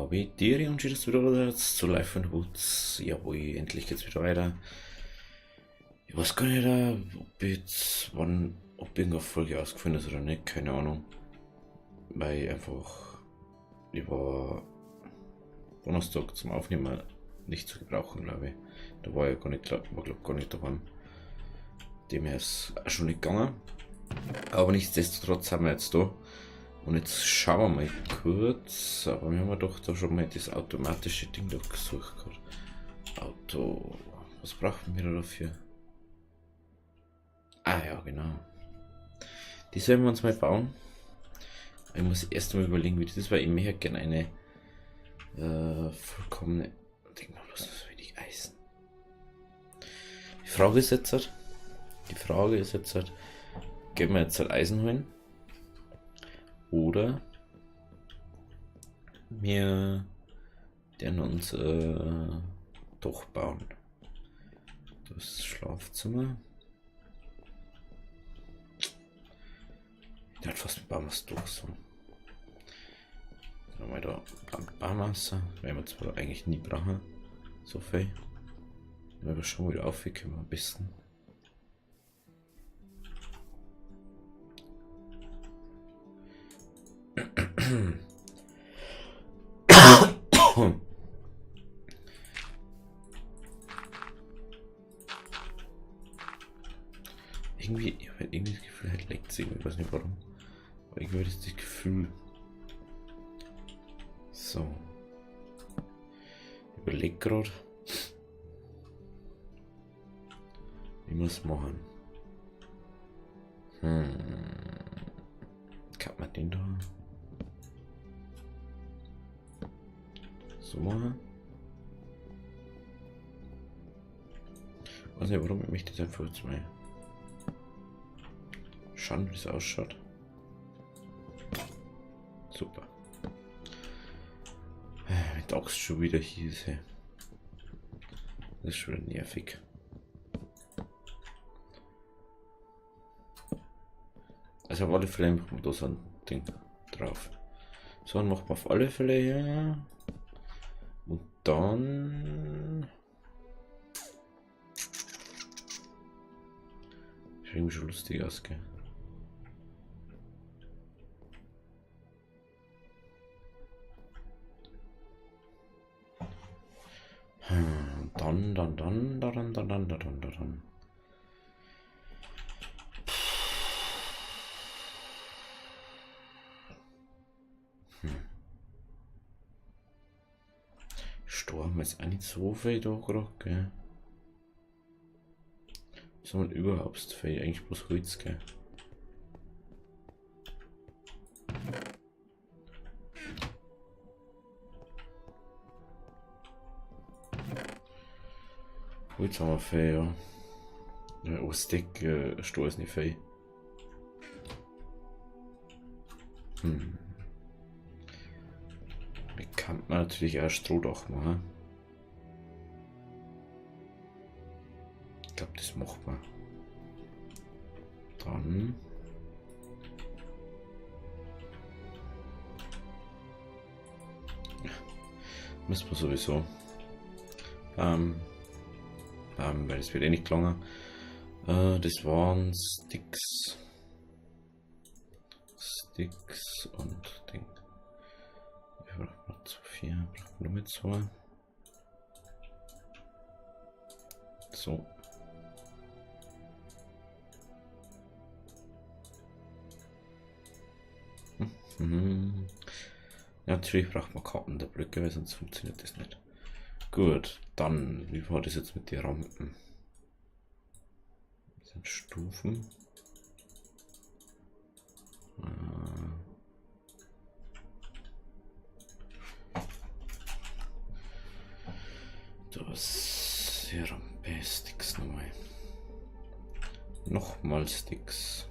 Habe Diri und das wieder jetzt zu Life and Woods. Jawohl, endlich geht's wieder weiter. Ich weiß gar nicht, ob jetzt wann, ob irgendeine Folge ausgefallen ist oder nicht, keine Ahnung. Weil ich einfach über Donnerstag zum Aufnehmen nicht zu gebrauchen, glaube ich. Da war ich gar nicht, gar nicht daheim. Dem her ist auch schon nicht gegangen. Aber nichtsdestotrotz sind wir jetzt da. Und jetzt schauen wir mal kurz. Aber wir haben ja doch da schon mal das automatische Ding da gesucht gerade. Auto. Was brauchen wir da dafür? Ah ja, genau. Die sollen wir uns mal bauen. Ich muss erst mal überlegen, wie das ist, weil ich möchte gerne eine vollkommene. Denk mal, bloß so wenig Eisen. Die Frage ist jetzt, gehen wir jetzt halt Eisen holen? Oder wir werden uns doch bauen. Das Schlafzimmer. Der hat fast bauen wir es durch so. Dann haben wir da Baumasse, werden wir zwar eigentlich nie brauchen. So viel. Wenn wir schon wieder aufwickeln, wir ein bisschen. Irgendwie, ich habe irgendwie das Gefühl, halt leckt es irgendwie, ich weiß nicht warum. Aber irgendwie habe ich das Gefühl. So. Ich überleg gerade. Wie muss machen? Kann man den da? So machen. Ich weiß nicht, warum ich möchte das einfach jetzt mal schauen, wie es ausschaut. Super. Mit Axt schon wieder hieß. Das ist schon wieder nervig. Also auf alle Fälle machen wir da so ein Ding drauf. So, dann machen wir auf alle Fälle hier. Und dann sieht irgendwie schon lustig aus, gell? Dann. Sturm ist auch nicht so viel da gerade, gell? Was haben wir überhaupt viel? Eigentlich bloß Holz, gell? Holz haben wir viel, ja. Ja, Ostek, Stroh ist nicht viel. Wie kann man natürlich auch Strohdach machen? Ich glaube, das macht man. Dann. Ja, müssen wir sowieso. Weil es wird eh nicht länger. Das waren Sticks. Sticks und Ding. Ich brauche noch zu viel. Ich brauche nur mit so. So. Ja, natürlich braucht man Karten der Blöcke, weil sonst funktioniert das nicht. Gut, dann, wie war das jetzt mit den Rampen? Das sind Stufen. Das hier Rampe Sticks nochmal. Nochmal Sticks.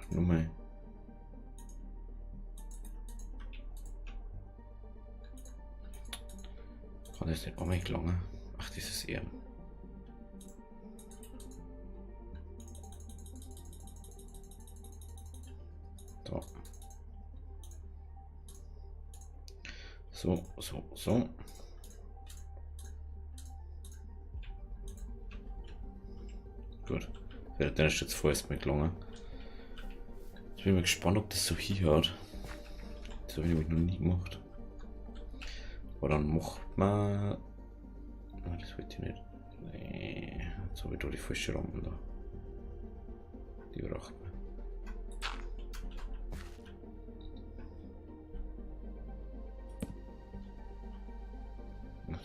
Nochmal. Kann das nicht auch nicht lange? Ach, dieses eher. So. So, so, so. Gut. Dann ist jetzt vorerst mal gelungen. Ich bin mal gespannt, ob das so hier hat. Das habe ich nämlich noch nie gemacht. Aber dann macht man. Oh, das wollte ich nicht. Nee, jetzt habe ich da die falsche Rampen da. Die braucht man.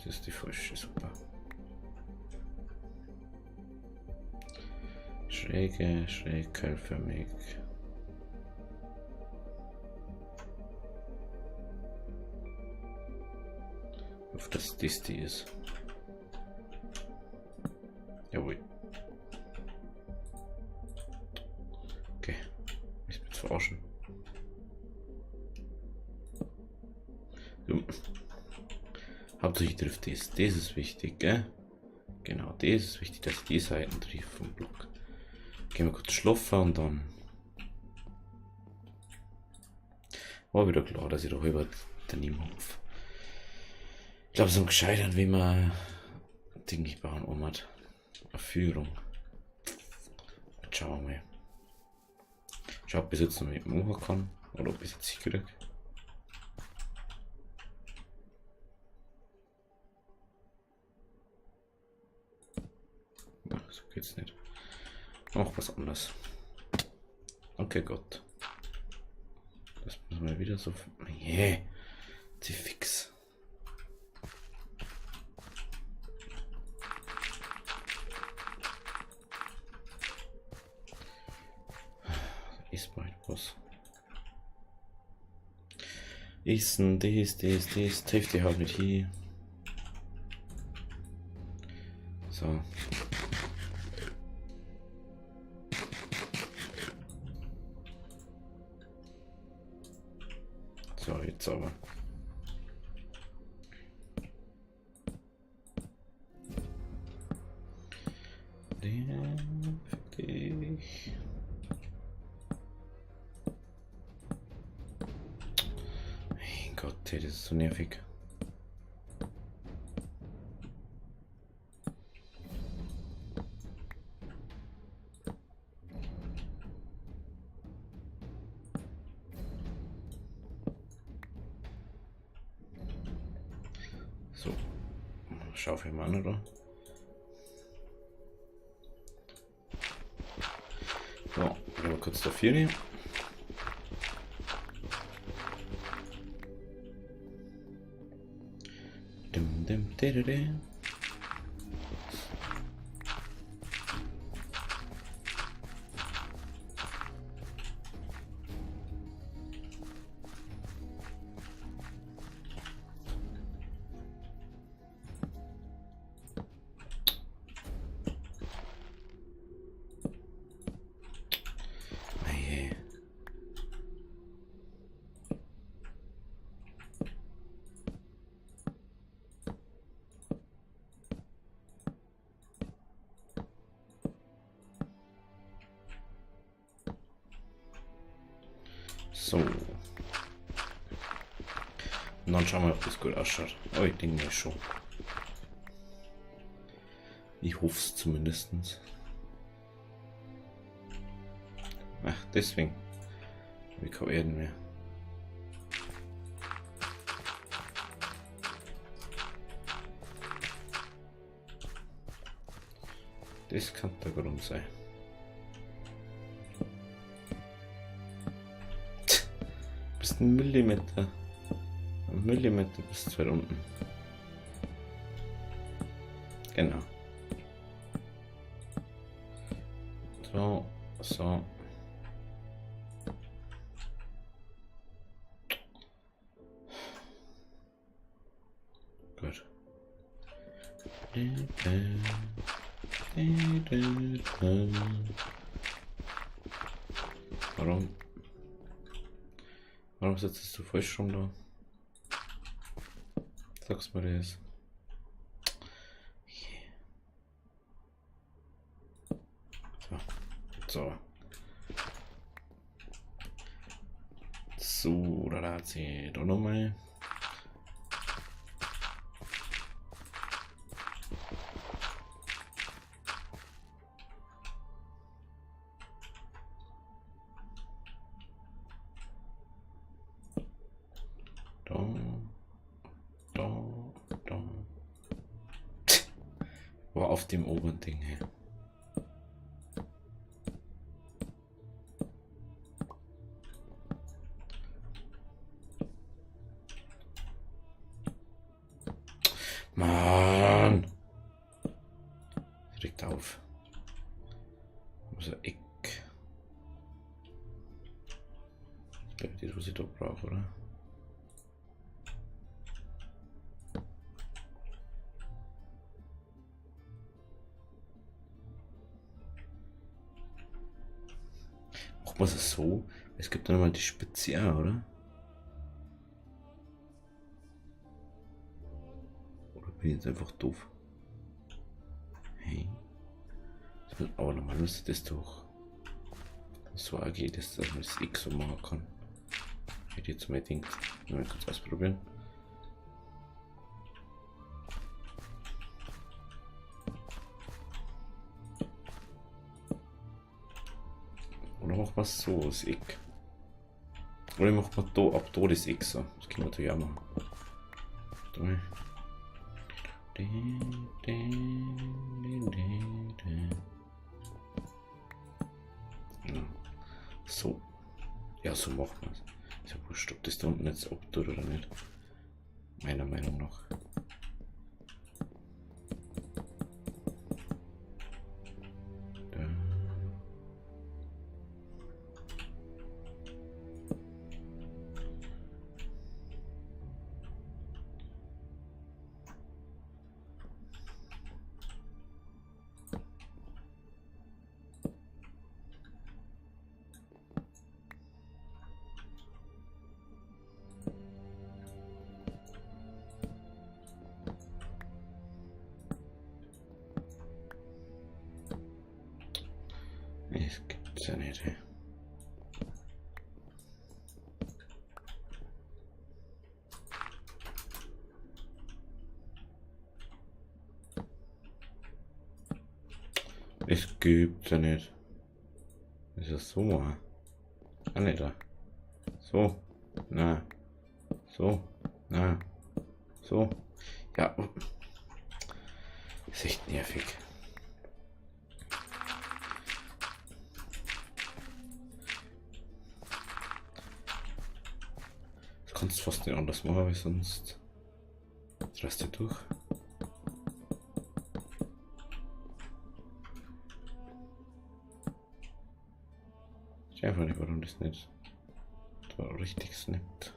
Das ist die falsche, super. Schräge, schräg, keilförmig. Auf das die ist. Jawohl. Okay. Ich bin verarschen. So. Hauptsächlich trifft das. Das ist wichtig, gell? Genau, das ist wichtig, dass ich die Seiten trifft vom Block. Gehen wir kurz schlafen und dann. War wieder klar, dass ich da halber daneben hupf. Ich glaube, so ein gescheitert, wie man Dinge bauen hat. Eine Führung. Jetzt schauen wir mal. Schau, ob ich jetzt noch mit machen kann. Oder ob ich jetzt hier kriege. Ach, so geht's nicht. Mach was anderes. Okay, Gott. Das müssen wir wieder so. Yeah. Die fix. Ist bald was. Ist denn das, trifft die halt nicht hier. So. So, jetzt aber. Den für dich. Mein Gott, das ist so nervig. So, schaufel mal an, oder? So, gehen wir kurz dafür nehmen. Dim, dim, dim. So. Und dann schauen wir, ob das gut ausschaut. Oh, ich denke mal schon. Ich hoffe es zumindest. Ach, deswegen. Wie kann Erden mehr? Das kann der Grund sein. Bist ein Millimeter. Ein Millimeter bis zu weit unten. Genau. So, so. Gut. Warum? Warum sitzt du falsch schon da? Sag's mal das. So. So, da hat sie doch nochmal. auf dem oberen Ding. Hey. Mann! Direkt auf. Also Eck. Ich glaube, die, was ich da brauche, oder? Machen wir es so? Es gibt dann mal die Spitze, oder? Oder bin ich jetzt einfach doof? Hey. Aber normal müsste das doch so geht, dass man das X so machen kann. Hätte jetzt mal gedacht, mal kurz ausprobieren. Oder machen wir es so, das X. Oder machen wir da ab da das X so. Das können wir natürlich auch machen. Ja. So. Ja, so macht man es. Ist ja wurscht, ob das da unten jetzt abtut oder nicht. Meiner Meinung nach. Da. Das gibt's ja nicht. Hey. Es gibt's ja nicht. Ist das so machen? Ah, nicht da. So. Na. So. Na. So. Ja. Ist echt nervig. Das kannst du fast nicht anders machen, weil sonst drehst du durch. Ich weiß einfach nicht, warum das nicht da richtig snappt.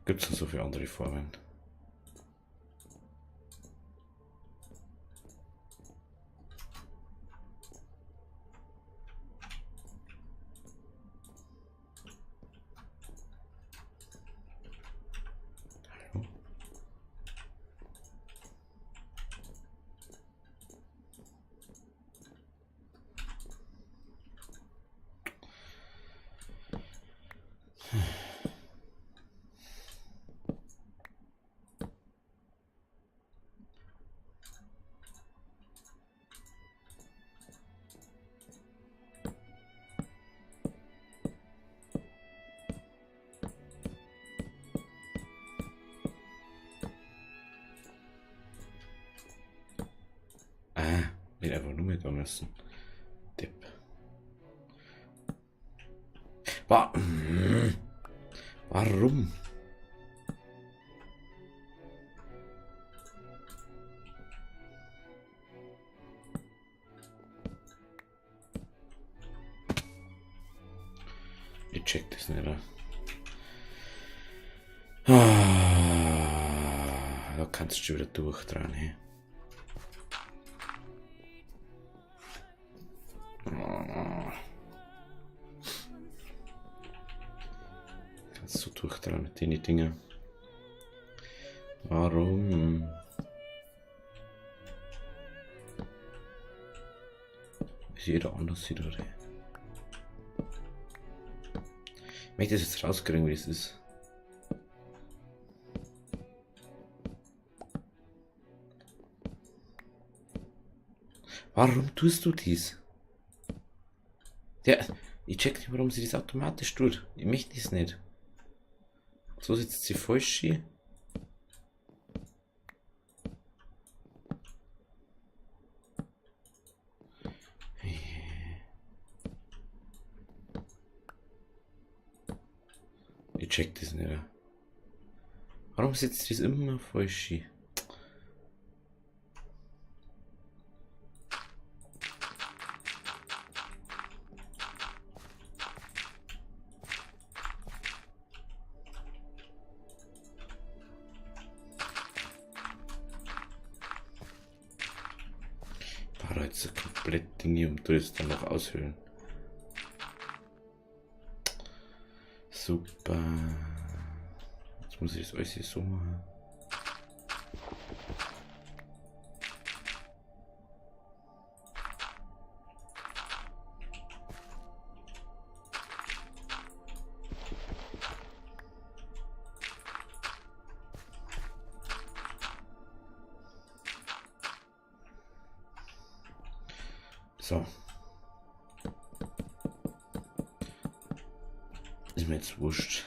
Gibt es noch so viele andere Formen? Hallo? Nicht einfach nur mit müssen. Tipp. Warum? Ich check das nicht. Da kannst du schon wieder durchdrehen. Hey. Kannst du durchdrehen mit den Dingen. Warum? Ist jeder anders sieht, oder? Ich möchte das jetzt rauskriegen, wie es ist. Warum tust du dies? Ja, Ich check nicht, warum sie das automatisch tut. Ich möchte das nicht. So sitzt sie falsch hier. Ich check das nicht. Warum sitzt das immer falsch hier? Jetzt ein komplett Ding und du das dann noch aushöhlen. Super. Jetzt muss ich das alles hier so machen. So. Ist mir jetzt wurscht.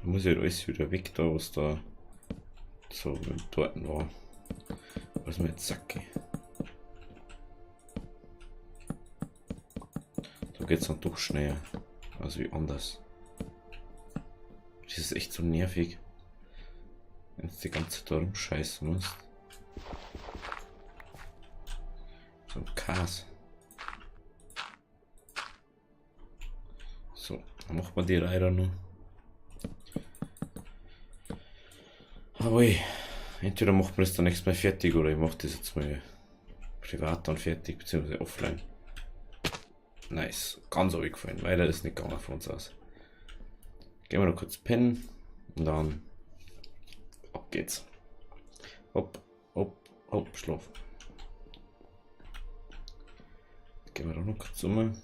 Da muss ich halt alles wieder weg, da was da so dort war. Was mir jetzt sacke. Da geht es dann doch schneller. Also wie anders. Das ist echt so nervig. Wenn du die ganze Zeit da rumscheißen musst. So ein Chaos. So, dann macht man die Reihe noch. Aber entweder macht man das dann nächstes Mal fertig oder ich mache das jetzt mal privat dann fertig, beziehungsweise offline. Nice, ganz abgefallen, weiter ist nicht gegangen von uns aus. Gehen wir noch kurz pennen und dann ab geht's. Hopp, hopp, hopp, schlaf. Gehen wir da noch kurz um. Und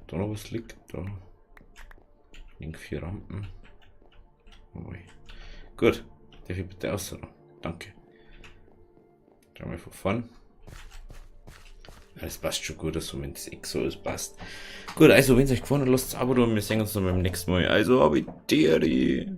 da noch was liegt, da liegen 4 Rampen. Oh, gut, darf ich bitte außer? Danke. Dreimal von vorn. Das passt schon gut, also wenn das so ist, passt. Gut, also wenn es euch gefallen hat, lasst es ein Abo da und wir sehen uns dann beim nächsten Mal. Also, Abiteri.